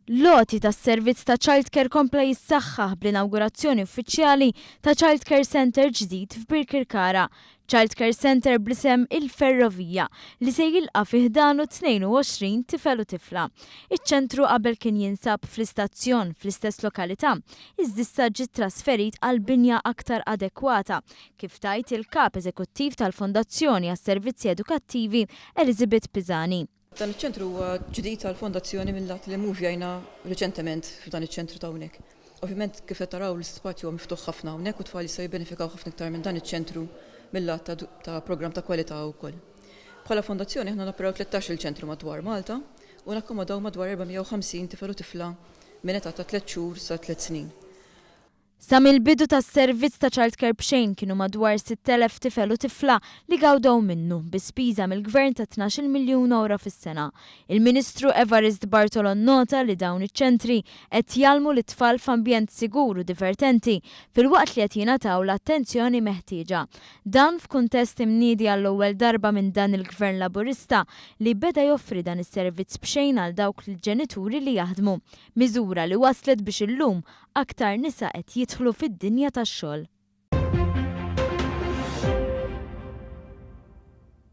Loti tas-servizz ta' CHILDCARE kompla jissaħħaħ bl-inawgurazzjoni uffiċjali ta' CHILDCARE Center ġdid f'Birkirkara. CHILDCARE Center blisem Il-Ferrovija li se jilqa' fih danu 22 tifel u tifla. Iċ-ċentru qabel kien jinsab fl-istazzjon fl-istess lokalità, iżda ġiet trasferit għal binja aktar adekwata, kif tajt il-kap eżekuttiv tal-Fondazzjoni għas-Servizzi Edukattivi Elizabeth Pisani. Dan iċ-ċentru huwa ġdid tal-Fondazzjoni mill-lat li muvjajna reċentement f'dan iċ-ċentru ta' hawnhekk. Ovvjament kif qed taraw l-ispazju huwa miftuħ ħafna hawnhekk u tfal jistgħu jibbenefikaw ħafna iktar minn dan iċ-ċentru mill-lat ta' programm ta' kwalità wkoll. Bħala fondazzjoni aħna nopperaw tlettax-il ċentru madwar Malta u nakkomodaw madwar 450 tifel u tifla minn età ta' 3 xhur sa 3 snin. Sa mill-bidu tas-servizz ta' CHILDCARE b'xejn kienu madwar 6,000 tifel u tifla li għawdew minnu bi spiża mill-Gvern ta' 12 miljun ewro fis-sena. Il-Ministru Evarist Bartolon nota li dawn iċ-ċentri qed jgħallmu lit-tfal f'ambjent sigur u divertenti filwaqt li qed jingħataw l-attenzjoni meħtieġa. Dan f'kuntest imniedi għall-ewwel darba minn dan il-Gvern Laburista li beda joffri dan is-servizz b'xejn għal dawk il-ġenituri li jaħdmu. Miżura li waslet biex illum aktar nisa qed jidħlu fid-dinja tax-xogħol.